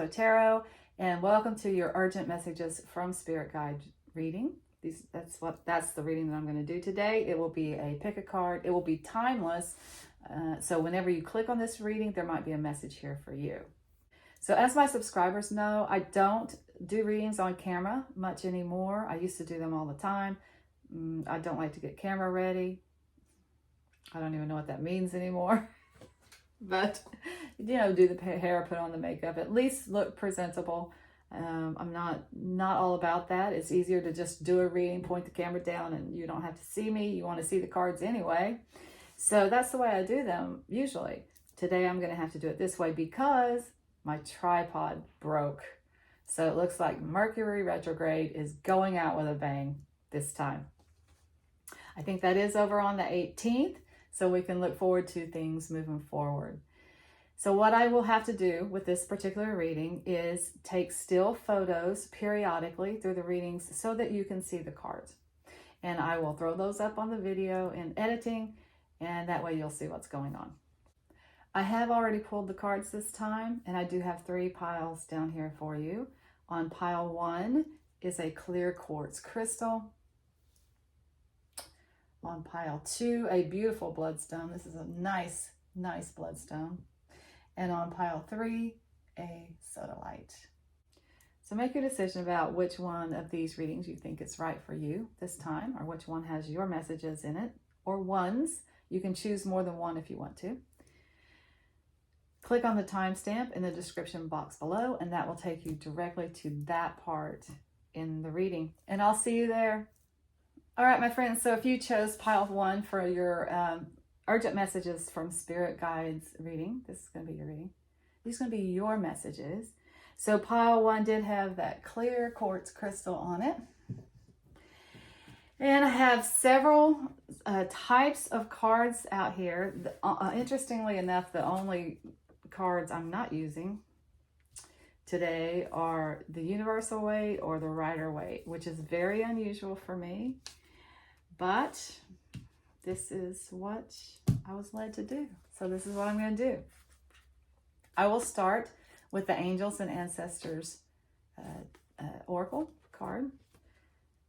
Tarot, and welcome to your urgent messages from Spirit Guide reading. That's the reading that I'm going to do today. It will be a pick a card. It will be timeless. So whenever you click on this reading, there might be a message here for you. So as my subscribers know, I don't do readings on camera much anymore. I used to do them all the time. I don't like to get camera ready. I don't even know what that means anymore. But, you know, do the hair, put on the makeup, at least look presentable. I'm not all about that. It's easier to just do a reading, point the camera down, and you don't have to see me. You want to see the cards anyway. So that's the way I do them usually. Today I'm going to have to do it this way because my tripod broke. So it looks like Mercury retrograde is going out with a bang this time. I think that is over on the 18th. So we can look forward to things moving forward. So what I will have to do with this particular reading is take still photos periodically through the readings so that you can see the cards. And I will throw those up on the video in editing, and that way you'll see what's going on. I have already pulled the cards this time, and I do have 3 piles down here for you. On pile 1 is a clear quartz crystal. On pile 2, a beautiful bloodstone. This is a nice bloodstone. And on pile 3, a sodalite. So make your decision about which one of these readings you think is right for you this time, or which one has your messages in it, or ones. You can choose more than one if you want to. Click on the timestamp in the description box below, and that will take you directly to that part in the reading. And I'll see you there. All right, my friends, so if you chose pile 1 for your urgent messages from Spirit Guides reading, this is going to be your reading. These are going to be your messages. So pile 1 did have that clear quartz crystal on it. And I have several types of cards out here. Interestingly enough, the only cards I'm not using today are the Universal Weight or the Rider Weight, which is very unusual for me. But this is what I was led to do. So this is what I'm going to do. I will start with the Angels and Ancestors Oracle card.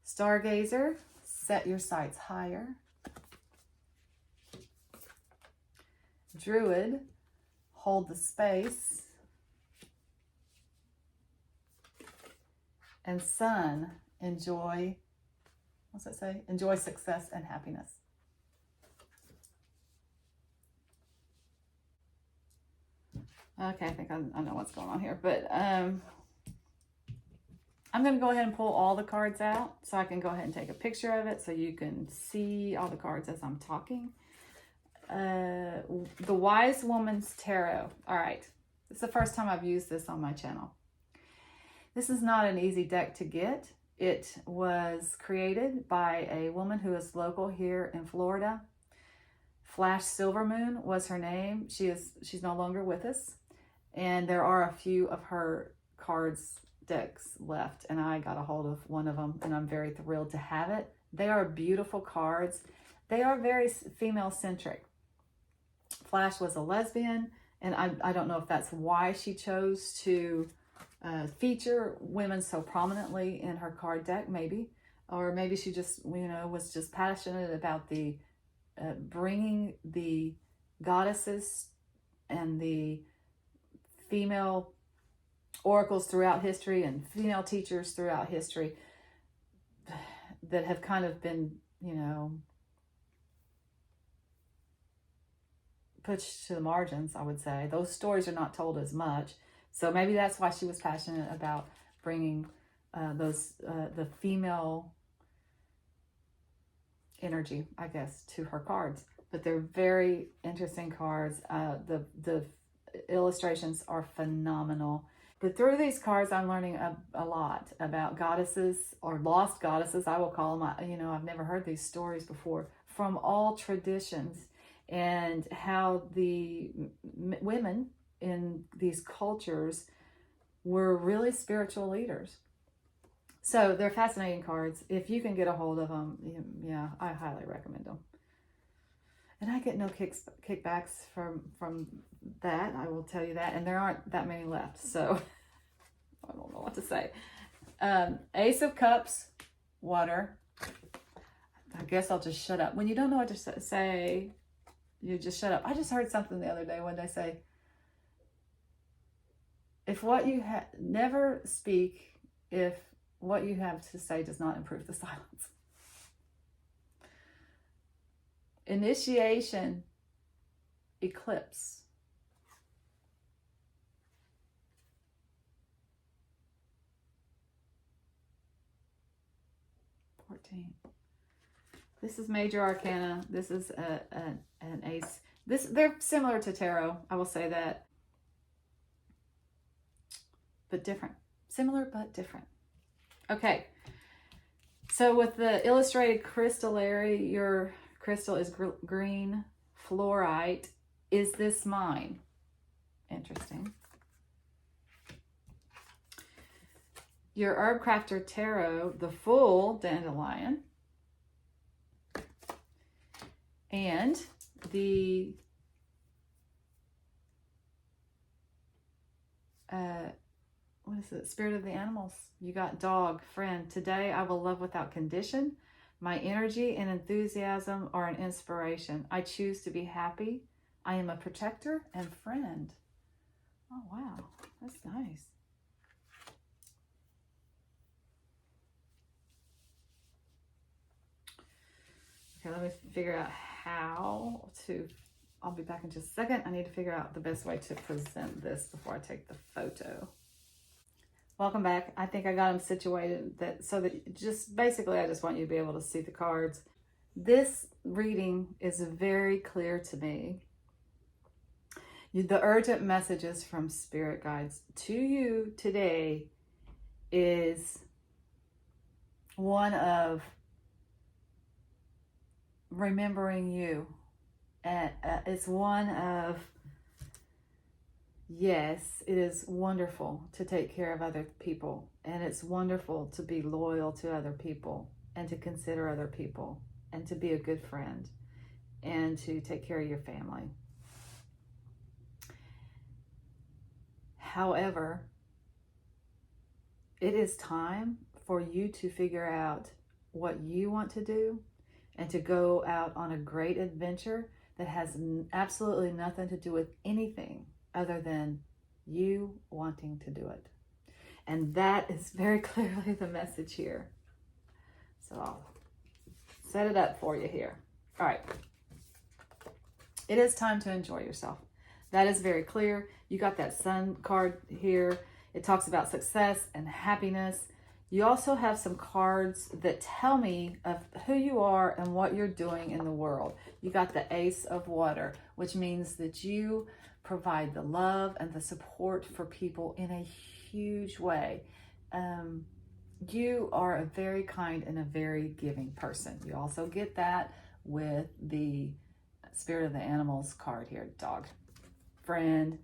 Stargazer, set your sights higher. Druid, hold the space. And Sun, enjoy, what's that say? Enjoy success and happiness. Okay, I think I know what's going on here, but I'm going to go ahead and pull all the cards out so I can go ahead and take a picture of it so you can see all the cards as I'm talking. The Wise Woman's Tarot. All right, it's the first time I've used this on my channel. This is not an easy deck to get. It was created by a woman who is local here in Florida. Flash Silvermoon was her name. She's no longer with us. And there are a few of her cards decks left, and I got a hold of one of them, and I'm very thrilled to have it. They are beautiful cards. They are very female-centric. Flash was a lesbian, and I don't know if that's why she chose to feature women so prominently in her card deck, maybe. Or maybe she just, was just passionate about the bringing the goddesses and the female oracles throughout history and female teachers throughout history that have kind of been, pushed to the margins, I would say. Those stories are not told as much. So maybe that's why she was passionate about bringing the female energy, I guess, to her cards. But they're very interesting cards. The illustrations are phenomenal. But through these cards, I'm learning a lot about goddesses, or lost goddesses, I will call them. I've never heard these stories before, from all traditions, and how the women in these cultures were really spiritual leaders. So they're fascinating cards. If you can get a hold of them, yeah, I highly recommend them. And I get no kickbacks from that, I will tell you that. And there aren't that many left. So I don't know what to say. Ace of Cups, water. I guess I'll just shut up. When you don't know what to say, you just shut up. I just heard something the other day when they say, if what you never speak if what you have to say does not improve the silence. Initiation, eclipse. This is major arcana. This is an ace. They're similar to tarot. I will say that, but different. Similar but different. Okay. So with the illustrated Crystallary, your crystal is green fluorite. Is this mine? Interesting. Your Herb Crafter Tarot, the full dandelion. And the what is it? Spirit of the animals. You got dog, friend. Today I will love without condition. My energy and enthusiasm are an inspiration. I choose to be happy. I am a protector and friend. Oh, wow. That's nice. Okay, let me figure out how to, I'll be back in just a second. I need to figure out the best way to present this before I take the photo. Welcome back. I think I got them situated so that just basically I just want you to be able to see the cards. This reading is very clear to me. The urgent messages from spirit guides to you today is one of remembering you. And it's one of, yes, it is wonderful to take care of other people, and it's wonderful to be loyal to other people and to consider other people and to be a good friend and to take care of your family. However, it is time for you to figure out what you want to do and to go out on a great adventure that has absolutely nothing to do with anything other than you wanting to do it. And that is very clearly the message here. So I'll set it up for you here. All right. It is time to enjoy yourself. That is very clear. You got that sun card here. It talks about success and happiness. You also have some cards that tell me of who you are and what you're doing in the world. You got the Ace of Water, which means that you provide the love and the support for people in a huge way. You are a very kind and a very giving person. You also get that with the Spirit of the Animals card here, dog, friend.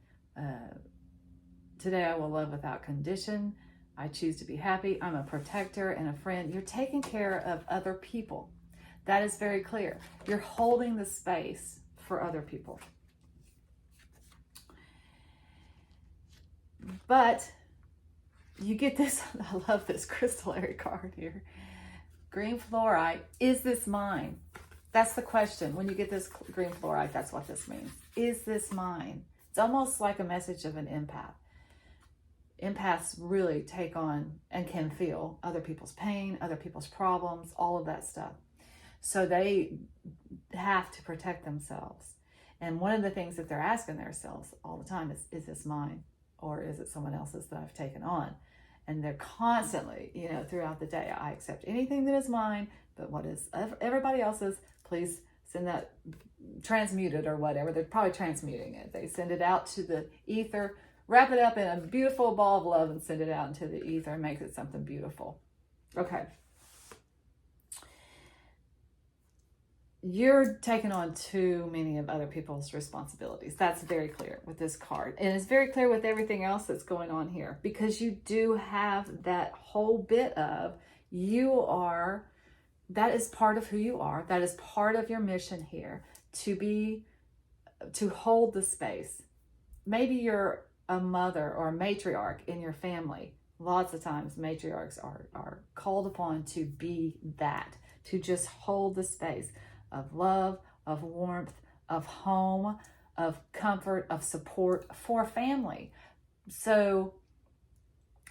Today I will love without condition. I choose to be happy. I'm a protector and a friend. You're taking care of other people. That is very clear. You're holding the space for other people. But you get this, I love this Crystallary card here. Green fluorite, is this mine? That's the question. When you get this green fluorite, that's what this means. Is this mine? It's almost like a message of an empath. Empaths really take on and can feel other people's pain, other people's problems, all of that stuff. So they have to protect themselves. And one of the things that they're asking themselves all the time is this mine? Or is it someone else's that I've taken on? And they're constantly, throughout the day, I accept anything that is mine, but what is everybody else's, please send that, transmute it or whatever. They're probably transmuting it. They send it out to the ether, wrap it up in a beautiful ball of love and send it out into the ether and make it something beautiful. Okay. You're taking on too many of other people's responsibilities. That's very clear with this card. And it's very clear with everything else that's going on here, because you do have that whole bit of that is part of who you are. That is part of your mission here, to hold the space. Maybe you're a mother or a matriarch in your family. Lots of times matriarchs are called upon to be that, to just hold the space of love, of warmth, of home, of comfort, of support for family. So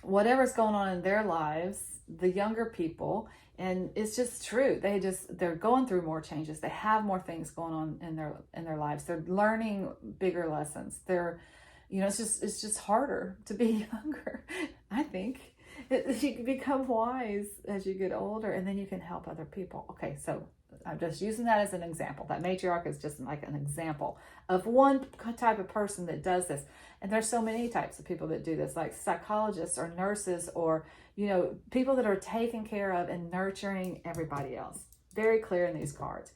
whatever's going on in their lives, the younger people, and it's just true, they're going through more changes. They have more things going on in their lives. They're learning bigger lessons. They're, it's just harder to be younger. I think you can become wise as you get older, and then you can help other people. Okay, so I'm just using that as an example. That matriarch is just like an example of one type of person that does this. And there's so many types of people that do this, like psychologists or nurses or, people that are taking care of and nurturing everybody else. Very clear in these cards.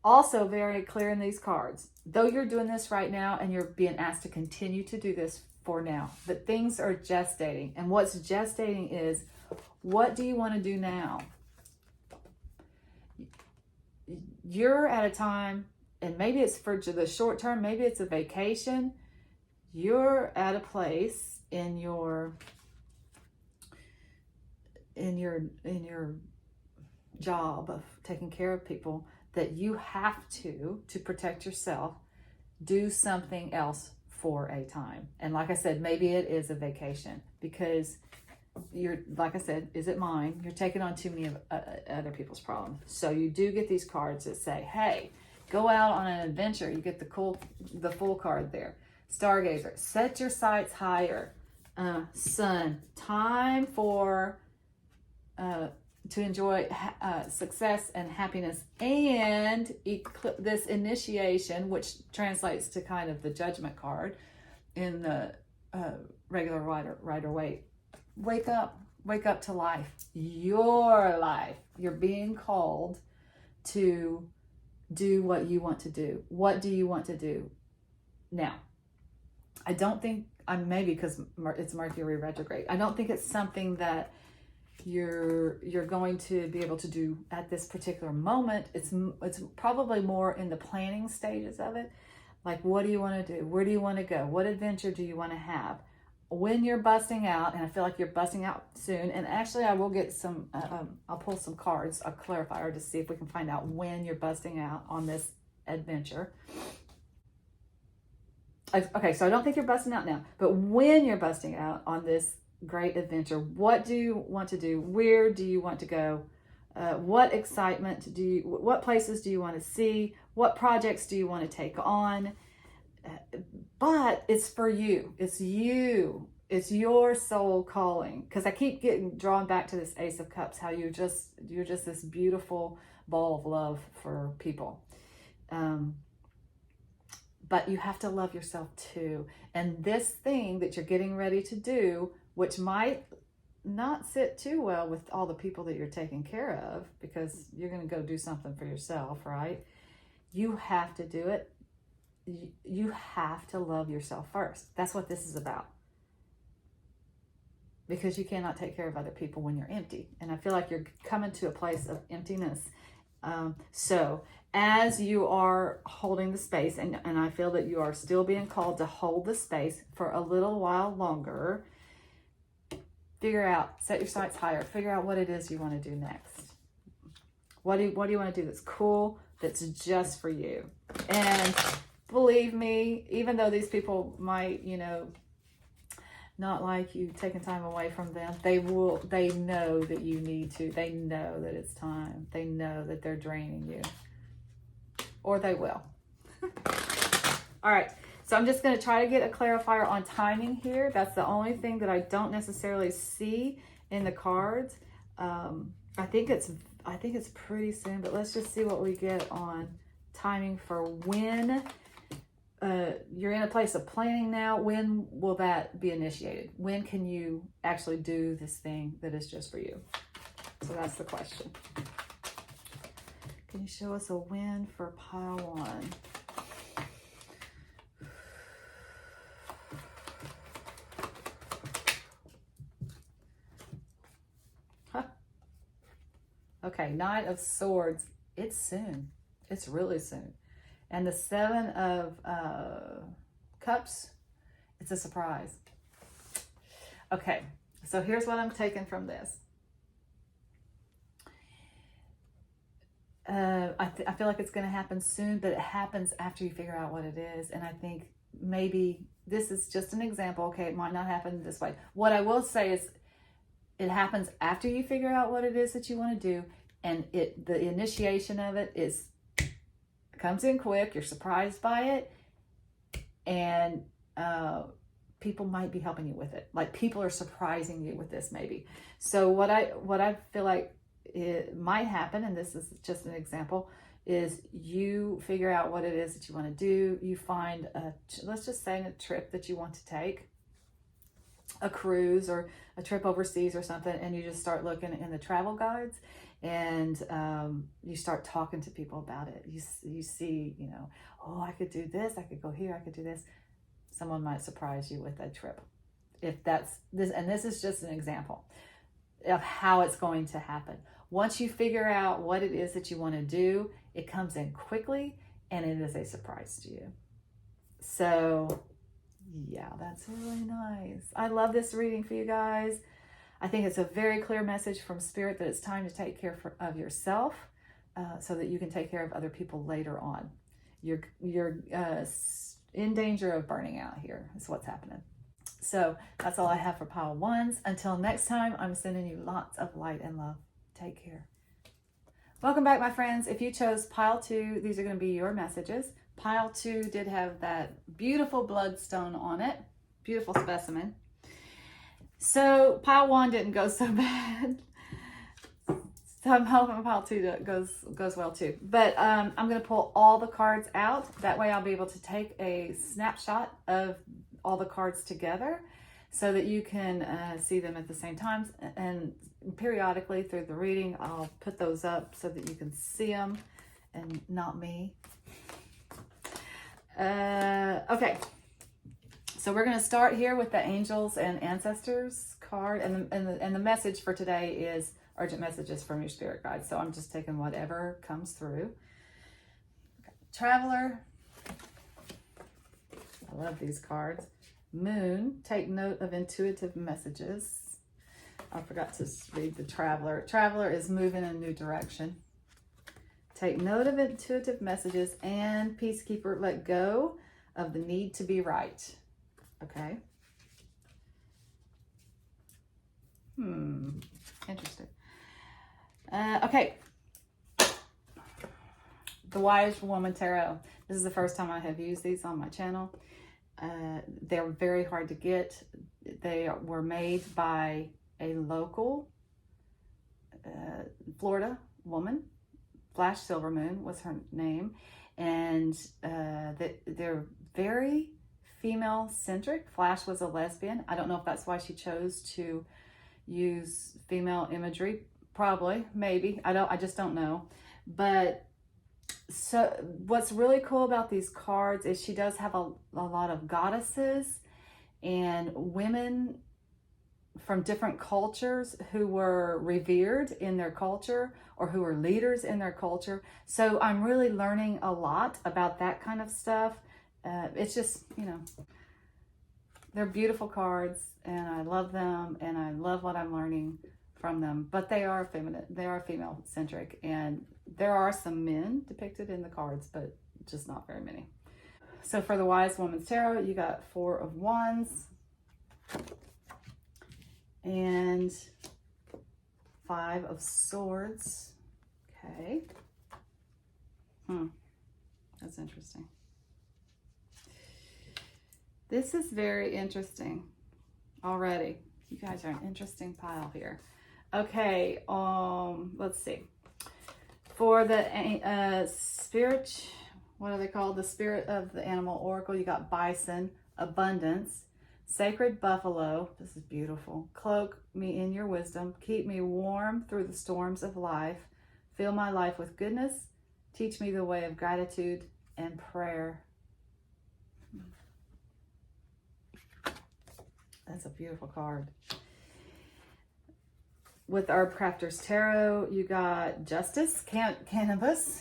Also very clear in these cards, though you're doing this right now and you're being asked to continue to do this for now, but things are gestating. And what's gestating is, what do you want to do now? You're at a time, and maybe it's for the short term, maybe it's a vacation. You're at a place in your job of taking care of people that you have to protect yourself, do something else for a time. And like I said, maybe it is a vacation, because you're, like I said, is it mine? You're taking on too many of other people's problems. So you do get these cards that say, hey, go out on an adventure. You get the full card there. Stargazer, set your sights higher. Sun, time for to enjoy success and happiness, and this initiation, which translates to kind of the Judgment card in the regular Rider-Waite. Wake up to life, your life. You're being called to do what you want to do. What do you want to do now? I don't think, maybe because it's Mercury retrograde, I don't think it's something that you're going to be able to do at this particular moment. It's probably more in the planning stages of it. Like, what do you want to do? Where do you want to go? What adventure do you want to have? When you're busting out, and I feel like you're busting out soon, and actually I will get some, I'll pull some cards, a clarifier, to see if we can find out when you're busting out on this adventure. Okay, so I don't think you're busting out now, but when you're busting out on this great adventure, what do you want to do? Where do you want to go? What excitement what places do you want to see? What projects do you want to take on? But it's for you. It's you. It's your soul calling. Because I keep getting drawn back to this Ace of Cups, how you're just this beautiful ball of love for people. But you have to love yourself too. And this thing that you're getting ready to do, which might not sit too well with all the people that you're taking care of, because you're going to go do something for yourself, right? You have to do it. You have to love yourself first. That's what this is about. Because you cannot take care of other people when you're empty. And I feel like you're coming to a place of emptiness. So as you are holding the space, and I feel that you are still being called to hold the space for a little while longer, figure out, set your sights higher, figure out what it is you want to do next. What do you want to do that's cool, that's just for you? And believe me, even though these people might, not like you taking time away from them, they know that you need to. They know that it's time. They know that they're draining you. Or they will. All right. So I'm just going to try to get a clarifier on timing here. That's the only thing that I don't necessarily see in the cards. I think it's pretty soon, but let's just see what we get on timing for when you're in a place of planning now. When will that be initiated? When can you actually do this thing that is just for you? So that's the question. Can you show us a win for pile one? Okay, Knight of Swords. It's soon. It's really soon. And the Seven of Cups, it's a surprise. Okay, So here's what I'm taking from this. I feel like it's going to happen soon, but it happens after you figure out what it is. And I think maybe this is just an example. Okay, it might not happen this way. What I will say is it happens after you figure out what it is that you want to do. And the initiation of it comes in quick. You're surprised by it. And people might be helping you with it. Like people are surprising you with this maybe. So what I feel like it might happen, and this is just an example, is you figure out what it is that you want to do. You find let's just say a trip that you want to take, a cruise or a trip overseas or something, and you just start looking in the travel guides, and you start talking to people about it. You see, you know, oh, I could do this, I could go here, I could do this. Someone might surprise you with a trip. If that's this, and this is just an example of how it's going to happen. Once you figure out what it is that you want to do, it comes in quickly and it is a surprise to you. So yeah, that's really nice. I love this reading for you guys. I think it's a very clear message from Spirit that it's time to take care of yourself so that you can take care of other people later on. You're in danger of burning out here is what's happening. So that's all I have for pile ones. Until next time, I'm sending you lots of light and love. Take care. Welcome back, my friends. If you chose pile 2, these are going to be your messages. Pile 2 did have that beautiful bloodstone on it. Beautiful specimen. So pile 1 didn't go so bad. So I'm hoping pile 2 goes well too. But I'm going to pull all the cards out. That way I'll be able to take a snapshot of all the cards together so that you can see them at the same time. And periodically through the reading, I'll put those up so that you can see them and not me. Okay. So we're going to start here with the Angels and Ancestors card. And the message for today is urgent messages from your spirit guides. So I'm just taking whatever comes through. Okay. Traveler. I love these cards. Moon, take note of intuitive messages. I forgot to read the Traveler. Traveler is moving in a new direction. Take note of intuitive messages. And Peacekeeper, let go of the need to be right. Okay. Interesting. Okay. The Wise Woman Tarot. This is the first time I have used these on my channel. They're very hard to get. They were made by a local Florida woman. Flash Silvermoon was her name. And they're very female-centric. Flash was a lesbian. I don't know if that's why she chose to use female imagery. Probably, maybe. I just don't know. But so what's really cool about these cards is she does have a lot of goddesses and women from different cultures who were revered in their culture or who were leaders in their culture. So I'm really learning a lot about that kind of stuff. It's just, you know, they're beautiful cards and I love them and I love what I'm learning from them, but they are feminine, they are female centric, and there are some men depicted in the cards, but just not very many. So for the Wise Woman's Tarot, you got 4 of Wands and 5 of Swords. Okay. That's interesting. This is very interesting already. You guys are an interesting pile here. Okay, let's see. For the spirit, what are they called? The Spirit of the Animal Oracle, you got Bison, Abundance, Sacred Buffalo. This is beautiful. Cloak me in your wisdom. Keep me warm through the storms of life. Fill my life with goodness. Teach me the way of gratitude and prayer. That's a beautiful card. With Herb Crafter's Tarot, you got Justice, Cannabis,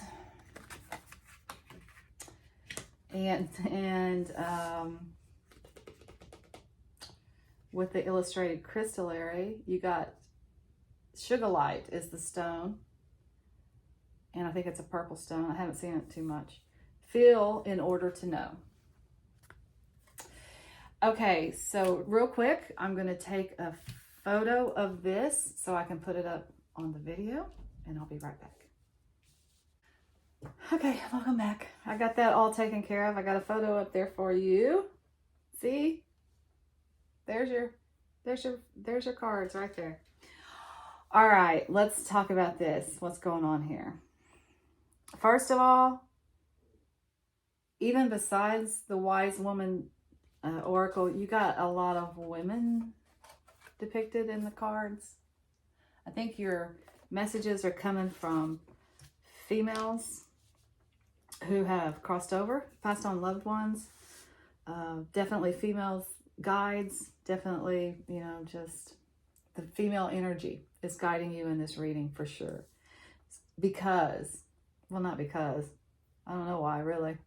and with the illustrated Crystallary. You got Sodalite is the stone. And I think it's a purple stone. I haven't seen it too much. Feel in order to know. Okay, so real quick, I'm going to take a photo of this so I can put it up on the video, and I'll be right back. Okay, welcome back. I got that all taken care of. I got a photo up there for you. See? There's your cards right there. All right, let's talk about this. What's going on here? First of all, even besides the wise woman oracle, you got a lot of women depicted in the cards. I think your messages are coming from females who have crossed over, passed on loved ones. Definitely females guides. Definitely, you know, just the female energy is guiding you in this reading for sure. Because, well, not because, I don't know why really,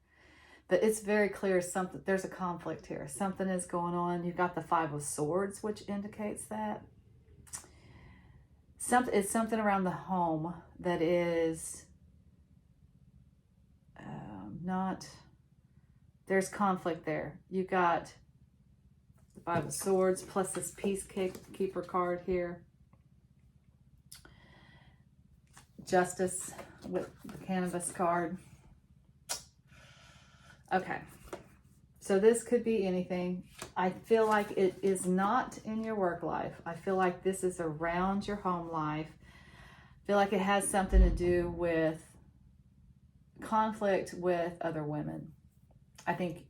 but it's very clear something, there's a conflict here. Something is going on. You've got the Five of Swords, which indicates that. It's something around the home that is not, there's conflict there. You got the Five of Swords plus this Peacekeeper card here. Justice with the Canvas card. Okay, so this could be anything. I feel like it is not in your work life. I feel like this is around your home life. I feel like it has something to do with conflict with other women. I think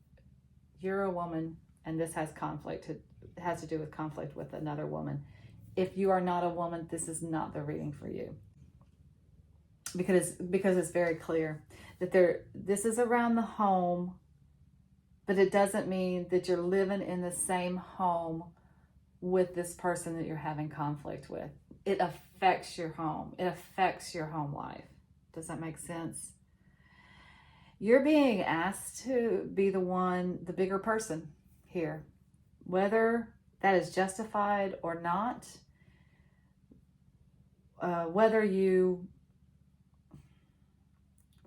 you're a woman and this has conflict. It has to do with conflict with another woman. If you are not a woman, this is not the reading for you. Because it's very clear that this is around the home, but it doesn't mean that you're living in the same home with this person that you're having conflict with. It affects your home. It affects your home life. Does that make sense? You're being asked to be the bigger person here. Whether that is justified or not, whether you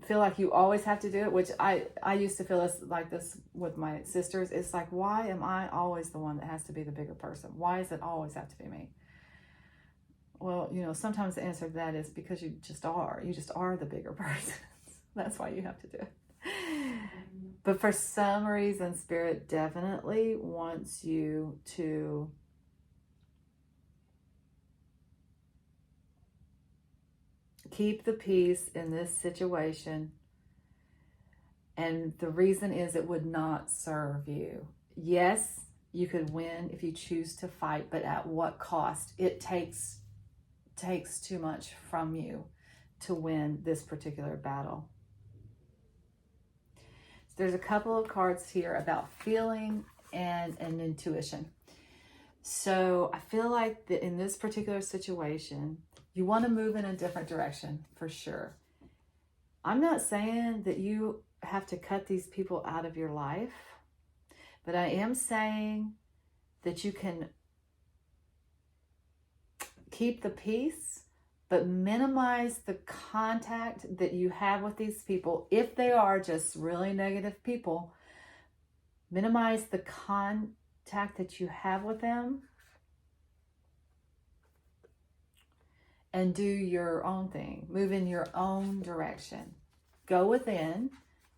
feel like you always have to do it, which I used to feel like this with my sisters. It's like, why am I always the one that has to be the bigger person? Why does it always have to be me? Well, you know, sometimes the answer to that is because you just are. You just are the bigger person. That's why you have to do it. But for some reason, Spirit definitely wants you to keep the peace in this situation. And the reason is it would not serve you. Yes, you could win if you choose to fight, but at what cost? It takes too much from you to win this particular battle. There's a couple of cards here about feeling and intuition. So I feel like that in this particular situation, you want to move in a different direction for sure. I'm not saying that you have to cut these people out of your life, but I am saying that you can keep the peace, but minimize the contact that you have with these people. If they are just really negative people, minimize the contact that you have with them and do your own thing. Move in your own direction. Go within.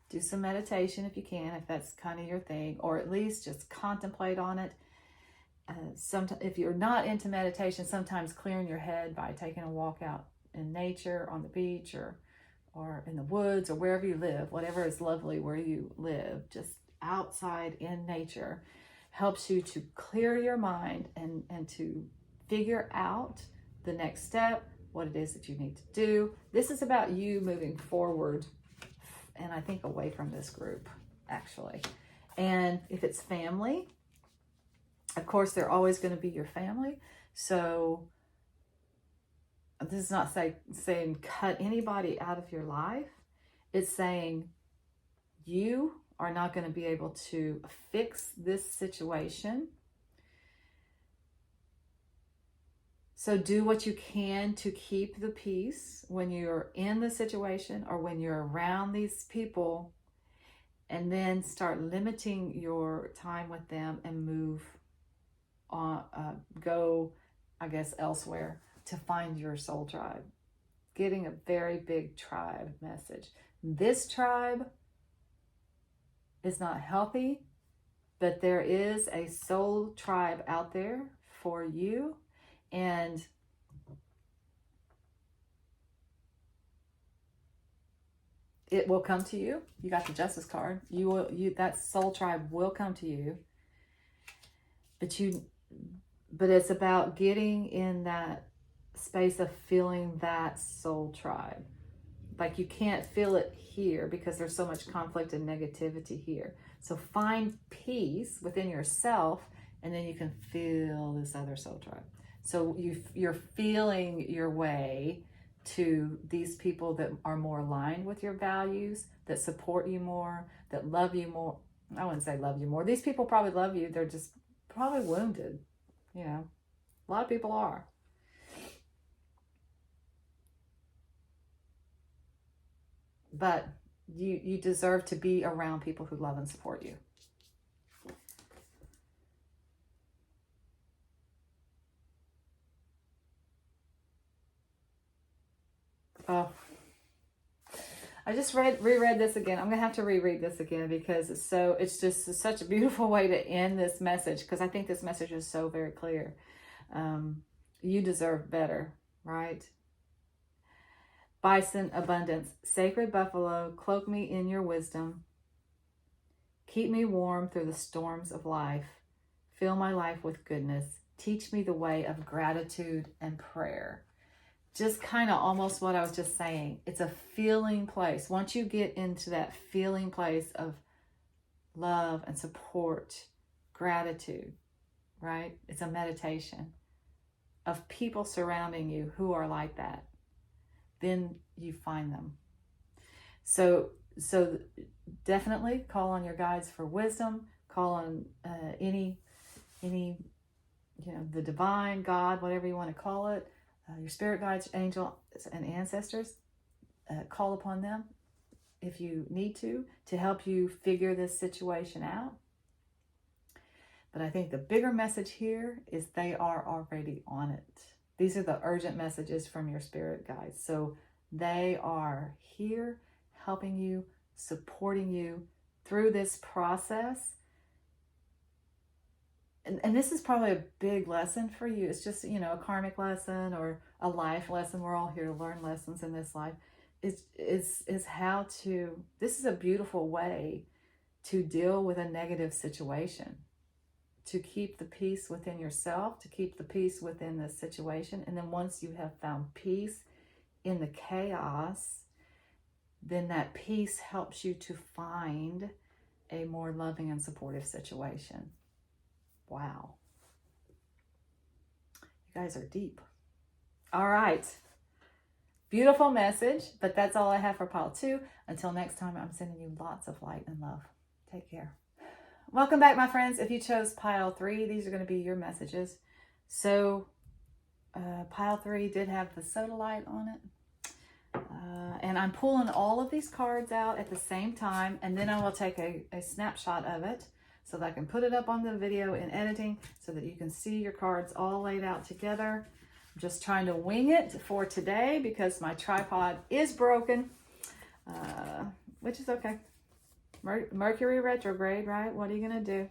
Do some meditation if you can, if that's kind of your thing, or at least just contemplate on it. If you're not into meditation, sometimes clearing your head by taking a walk out in nature, on the beach, or in the woods, or wherever you live, whatever is lovely where you live, just outside in nature, helps you to clear your mind and to figure out the next step, what it is that you need to do. This is about you moving forward, and I think away from this group, actually. And if it's family, of course, they're always going to be your family. So this is not saying cut anybody out of your life. It's saying you are not going to be able to fix this situation. So do what you can to keep the peace when you're in the situation or when you're around these people, and then start limiting your time with them and move on, go, I guess, elsewhere to find your soul tribe. Getting a very big tribe message. This tribe is not healthy, but there is a soul tribe out there for you, and it will come to you. You got the Justice card. That soul tribe will come to you. But it's about getting in that space of feeling that soul tribe. Like you can't feel it here because there's so much conflict and negativity here. So find peace within yourself, and then you can feel this other soul tribe. So you're feeling your way to these people that are more aligned with your values, that support you more, that love you more. I wouldn't say love you more. These people probably love you. They're just probably wounded. You know, a lot of people are. But you deserve to be around people who love and support you. Oh, I just reread this again. I'm gonna have to reread this again because it's just such a beautiful way to end this message, because I think this message is so very clear. You deserve better, right? Bison abundance, sacred buffalo, cloak me in your wisdom. Keep me warm through the storms of life. Fill my life with goodness. Teach me the way of gratitude and prayer. Just kind of almost what I was just saying. It's a feeling place. Once you get into that feeling place of love and support, gratitude, right? It's a meditation of people surrounding you who are like that. Then you find them. So definitely call on your guides for wisdom. Call on any the divine, God, whatever you want to call it. Your spirit guides, angels, and ancestors. Call upon them if you need to help you figure this situation out. But I think the bigger message here is they are already on it. These are the urgent messages from your spirit guides. So they are here helping you, supporting you through this process. And this is probably a big lesson for you. It's just, a karmic lesson or a life lesson. We're all here to learn lessons in this life. Is how to, this is a beautiful way to deal with a negative situation, to keep the peace within yourself, to keep the peace within the situation. And then once you have found peace in the chaos, then that peace helps you to find a more loving and supportive situation. Wow. You guys are deep. All right. Beautiful message, but that's all I have for pile 2. Until next time, I'm sending you lots of light and love. Take care. Welcome back, my friends. If you chose pile 3, these are going to be your messages. So pile 3 did have the Sodalite on it. And I'm pulling all of these cards out at the same time, and then I will take a snapshot of it so that I can put it up on the video in editing so that you can see your cards all laid out together. I'm just trying to wing it for today because my tripod is broken, which is okay. Mercury retrograde, right? What are you going to do?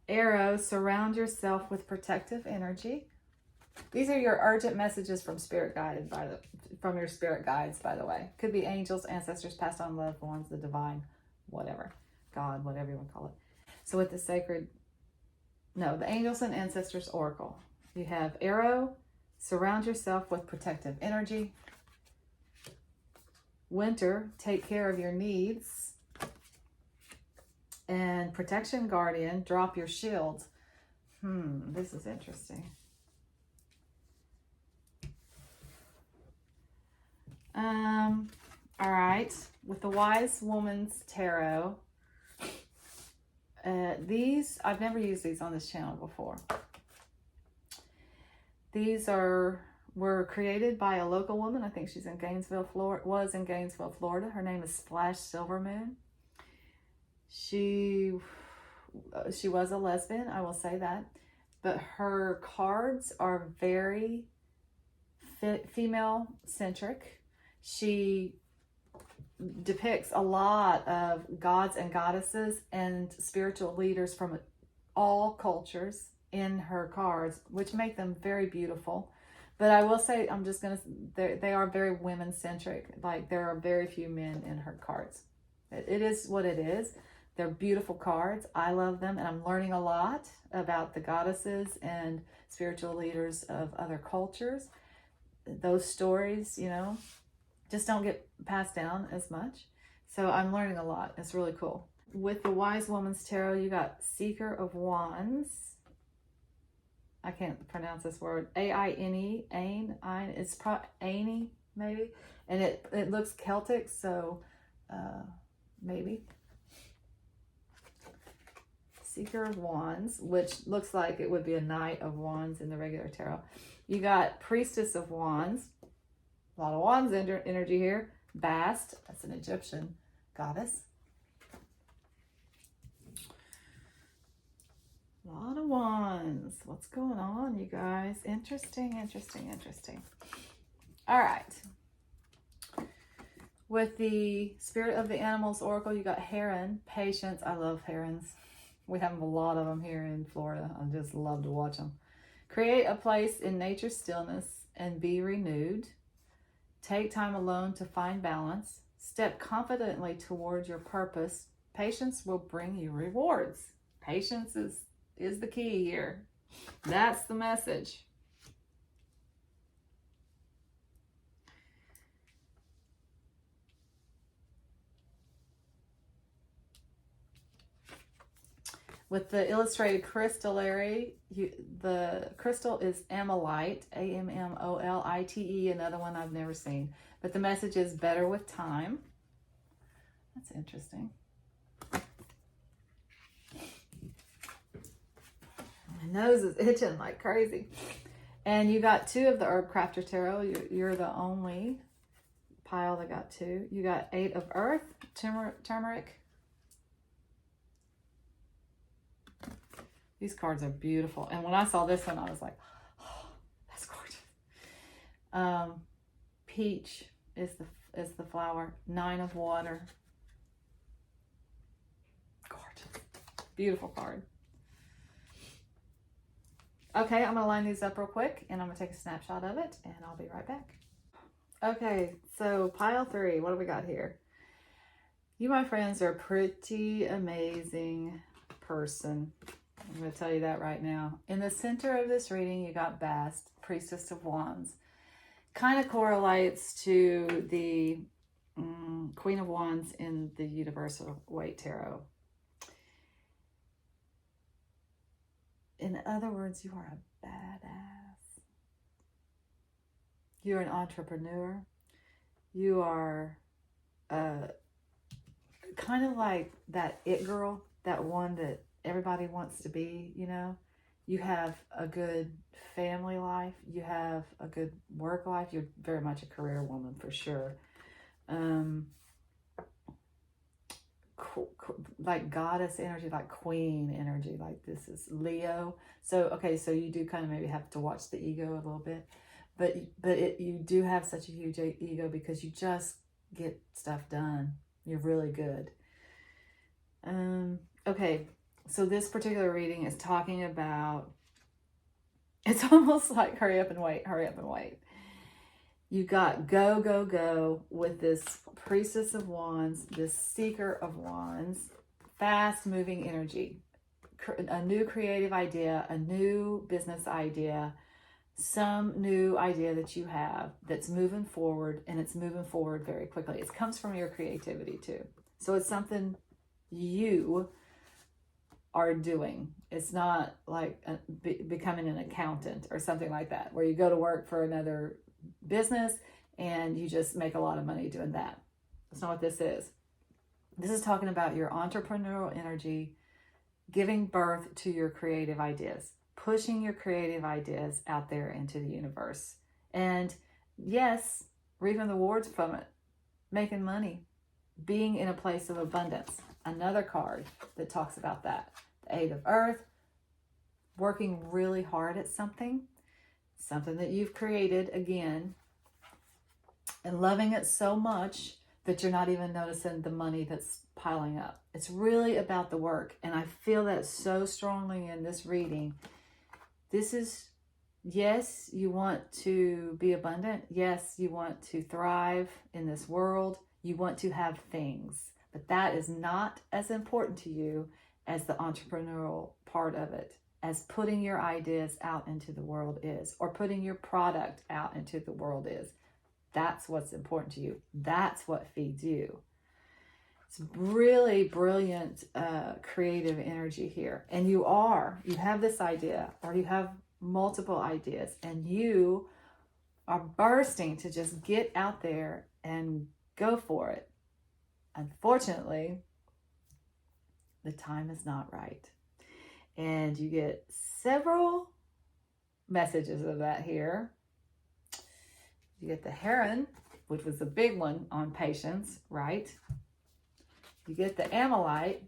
Arrow, surround yourself with protective energy. These are your urgent messages from from your spirit guides, by the way. Could be angels, ancestors, passed on loved ones, the divine, whatever. God, whatever you want to call it. So with the angels and ancestors oracle, you have arrow, surround yourself with protective energy. Winter, take care of your needs. And protection guardian, drop your shields. This is interesting. All right, with the Wise Woman's Tarot, these, I've never used these on this channel before. These were created by a local woman. I think she's in Gainesville, Florida. Was in Gainesville, Florida. Her name is Silvermoon. She was a lesbian, I will say that, but her cards are very female centric. She depicts a lot of gods and goddesses and spiritual leaders from all cultures in her cards, which make them very beautiful. But I will say, they are very women centric. Like, there are very few men in her cards. It is what it is. They're beautiful cards. I love them, and I'm learning a lot about the goddesses and spiritual leaders of other cultures. Those stories, just don't get passed down as much. So I'm learning a lot. It's really cool. With the Wise Woman's Tarot, you got Seeker of Wands. I can't pronounce this word. A-I-N-E, Ain. It's probably Aini, maybe. And it looks Celtic, so maybe. Seeker of Wands, which looks like it would be a Knight of Wands in the regular tarot. You got Priestess of Wands. A lot of wands energy here. Bast, that's an Egyptian goddess. A lot of wands. What's going on, you guys? Interesting. All right. With the Spirit of the Animals Oracle, you got Heron, Patience. I love herons. We have a lot of them here in Florida. I just love to watch them. Create a place in nature's stillness and be renewed. Take time alone to find balance. Step confidently towards your purpose. Patience will bring you rewards. Patience is the key here. That's the message. With the illustrated Crystallary, the crystal is Ammolite, A-M-M-O-L-I-T-E, another one I've never seen. But the message is better with time. That's interesting. My nose is itching like crazy. And you got two of the Herb Crafter Tarot. You're the only pile that got two. You got Eight of Earth, Turmeric. These cards are beautiful. And when I saw this one, I was like, oh, that's gorgeous. Peach is the flower. Nine of Water. Gorgeous. Beautiful card. Okay, I'm going to line these up real quick, and I'm going to take a snapshot of it, and I'll be right back. Okay, so pile 3. What do we got here? You, my friends, are a pretty amazing person. I'm going to tell you that right now. In the center of this reading, you got Bast, Priestess of Wands. Kind of correlates to the Queen of Wands in the Universal Weight Tarot. In other words, you are a badass. You're an entrepreneur. You are kind of like that it girl, that one that everybody wants to be, You have a good family life. You have a good work life. You're very much a career woman for sure. Like goddess energy, like queen energy, like this is Leo. So, okay, so you do kind of maybe have to watch the ego a little bit, but you do have such a huge ego because you just get stuff done. You're really good. Okay. So this particular reading is talking about, it's almost like hurry up and wait. You got go with this Priestess of Wands, this Seeker of Wands, fast moving energy, a new creative idea, a new business idea, some new idea that you have that's moving forward, and it's moving forward very quickly. It comes from your creativity too. So it's something you are doing. It's not like becoming an accountant or something like that, where you go to work for another business and you just make a lot of money doing that. That's not what this is. This is talking about your entrepreneurial energy, giving birth to your creative ideas. pushing your creative ideas out there into the universe. And yes, reaping the rewards from it, making money, being in a place of abundance. Another card that talks about that. The Eight of Earth, working really hard at something that you've created again, and loving it so much that you're not even noticing the money that's piling up. It's really about the work. And I feel that so strongly in this reading. This is, yes, you want to be abundant. Yes, you want to thrive in this world. You want to have things. But that is not as important to you as the entrepreneurial part of it, as putting your ideas out into the world is, or putting your product out into the world is. That's what's important to you. That's what feeds you. It's really brilliant creative energy here. And you have this idea, or you have multiple ideas, and you are bursting to just get out there and go for it. Unfortunately, the time is not right. And you get several messages of that here. You get the Heron, which was the big one on patience, right? You get the Amalite,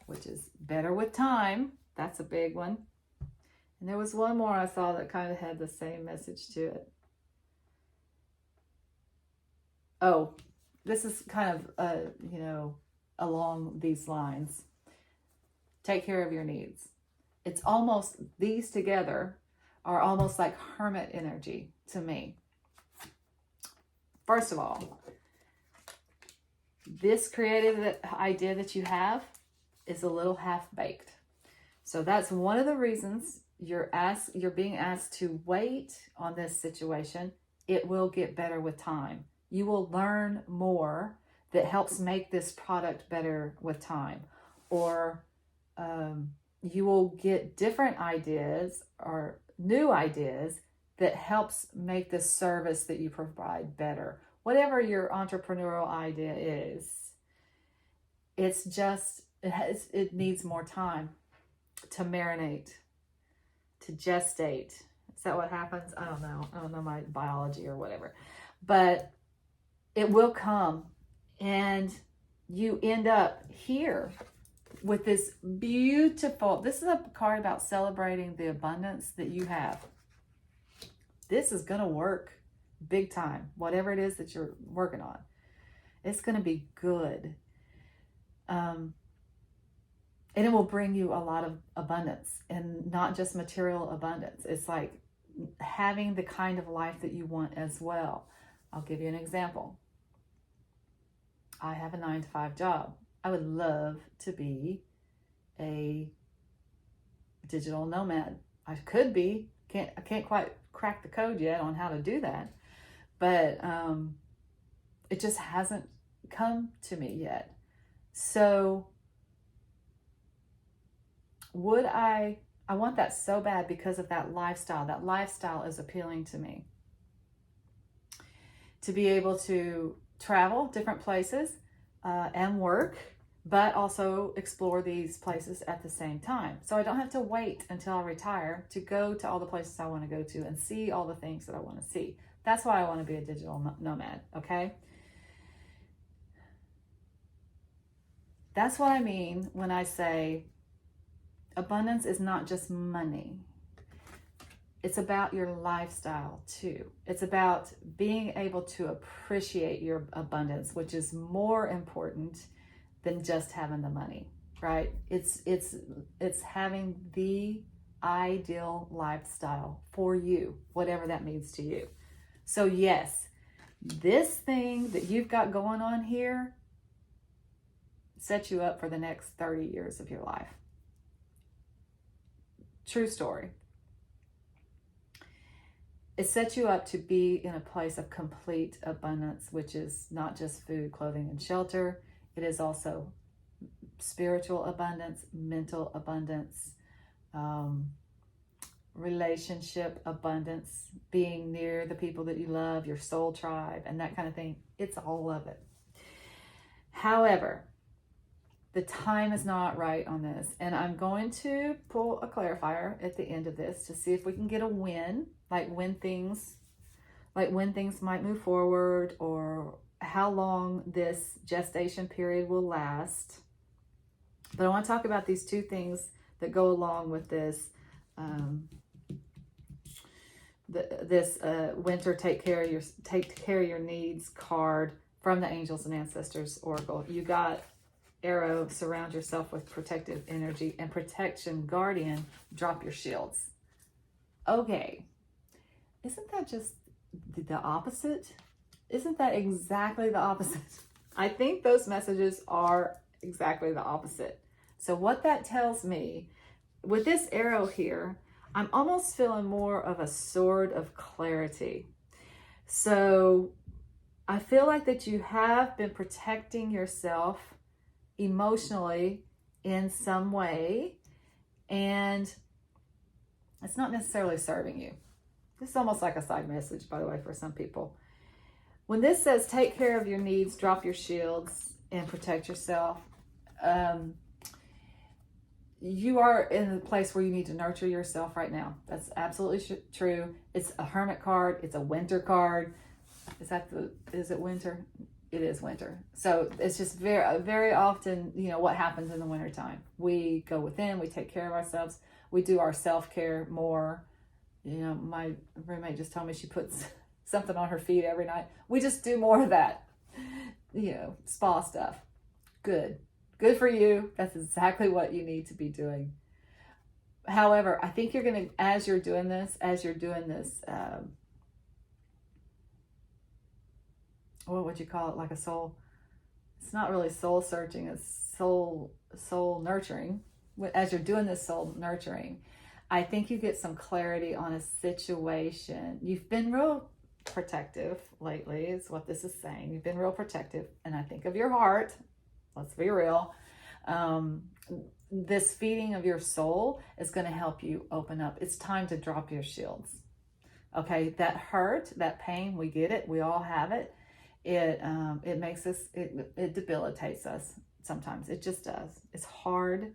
which is better with time. That's a big one. And there was one more I saw that kind of had the same message to it. Oh, this is kind of, along these lines. Take care of your needs. It's almost, these together are almost like hermit energy to me. First of all, this creative idea that you have is a little half-baked. So that's one of the reasons you're being asked to wait on this situation. It will get better with time. You will learn more that helps make this product better with time. Or you will get different ideas or new ideas that helps make the service that you provide better. Whatever your entrepreneurial idea is, it needs more time to marinate, to gestate. Is that what happens? I don't know my biology or whatever. But it will come, and you end up here with this beautiful, this is a card about celebrating the abundance that you have. This is going to work big time, whatever it is that you're working on. It's going to be good. And it will bring you a lot of abundance, and not just material abundance. It's like having the kind of life that you want as well. I'll give you an example. I have a 9-to-5 job. I would love to be a digital nomad. I could be. I can't quite crack the code yet on how to do that. But it just hasn't come to me yet. So I want that so bad because of that lifestyle. That lifestyle is appealing to me. To be able to travel different places and work, but also explore these places at the same time. So I don't have to wait until I retire to go to all the places I want to go to and see all the things that I want to see. That's why I want to be a digital nomad, okay? That's what I mean when I say abundance is not just money. It's about your lifestyle too. It's about being able to appreciate your abundance, which is more important than just having the money, right? It's having the ideal lifestyle for you, whatever that means to you. So yes, this thing that you've got going on here sets you up for the next 30 years of your life. True story. It sets you up to be in a place of complete abundance, which is not just food, clothing, and shelter. It is also spiritual abundance, mental abundance, relationship abundance, being near the people that you love, your soul tribe, and that kind of thing. It's all of it. However, The time is not right on this. And I'm going to pull a clarifier at the end of this to see if we can get a when, like when things might move forward, or how long this gestation period will last. But I want to talk about these two things that go along with this winter take care of your needs card from the Angels and Ancestors Oracle. You got arrow, surround yourself with protective energy, and protection, guardian, drop your shields. Okay, isn't that just the opposite? Isn't that exactly the opposite? I think those messages are exactly the opposite. So what that tells me, with this arrow here, I'm almost feeling more of a sword of clarity. So I feel like that you have been protecting yourself emotionally in some way, and it's not necessarily serving you. This is almost like a side message, by the way, for some people. When this says take care of your needs, drop your shields, and protect yourself, you are in a place where you need to nurture yourself right now. That's absolutely true. It's a hermit card. It's a winter card. Is it winter? It is winter. So it's just very, very often, what happens in the wintertime. We go within, we take care of ourselves. We do our self-care more. My roommate just told me she puts something on her feet every night. We just do more of that, spa stuff. Good for you. That's exactly what you need to be doing. However, I think you're going to, as you're doing this, what would you call it? Like a soul, it's not really soul searching, it's soul nurturing. As you're doing this soul nurturing, I think you get some clarity on a situation. You've been real protective lately, is what this is saying. You've been real protective, and I think of your heart. Let's be real. This feeding of your soul is going to help you open up. It's time to drop your shields. Okay, that hurt, that pain, we get it. We all have it. It makes us, it debilitates us sometimes. It just does. It's hard.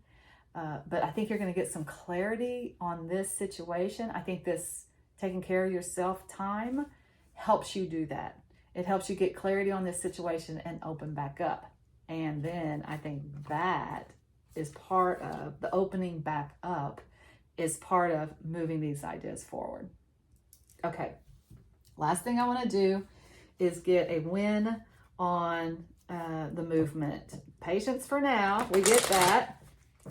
But I think you're going to get some clarity on this situation. I think this taking care of yourself time helps you do that. It helps you get clarity on this situation and open back up. And then I think that is part of the opening back up, is part of moving these ideas forward. Okay. Last thing I want to do is get a win on the movement. Patience for now. We get that.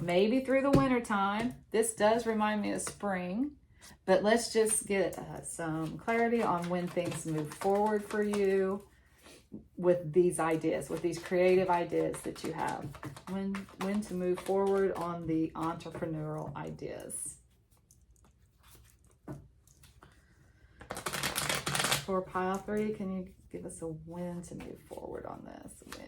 Maybe through the winter time. This does remind me of spring. But let's just get some clarity on when things move forward for you with these ideas, with these creative ideas that you have. When to move forward on the entrepreneurial ideas. For pile 3, can you give us a when to move forward on this? When.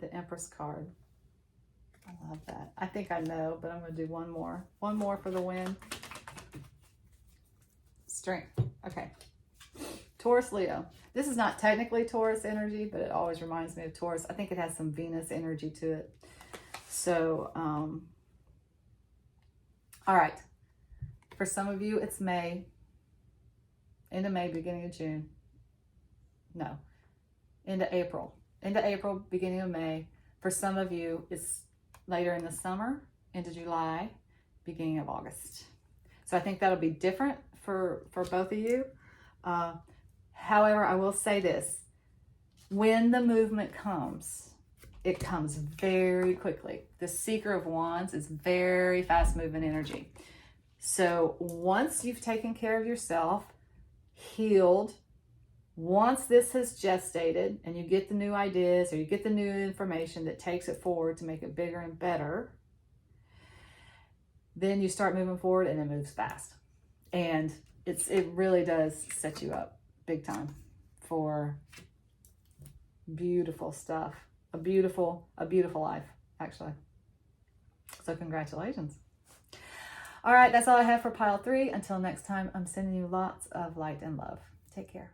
The Empress card. I love that. I think I know, but I'm going to do one more. One more for the win. Strength. Okay. Taurus, Leo. This is not technically Taurus energy, but it always reminds me of Taurus. I think it has some Venus energy to it. So, all right. For some of you, it's May. End of May, beginning of June. No. Into April. Into April, beginning of May. For some of you, it's later in the summer, into July, beginning of August. So I think that'll be different for both of you. However, I will say this. When the movement comes, it comes very quickly. The Seeker of Wands is very fast-moving energy. So once you've taken care of yourself, healed, once this has gestated and you get the new ideas or you get the new information that takes it forward to make it bigger and better, then you start moving forward and it moves fast. And it really does set you up big time for beautiful stuff. A beautiful life, actually. So congratulations. All right, that's all I have for pile 3. Until next time, I'm sending you lots of light and love. Take care.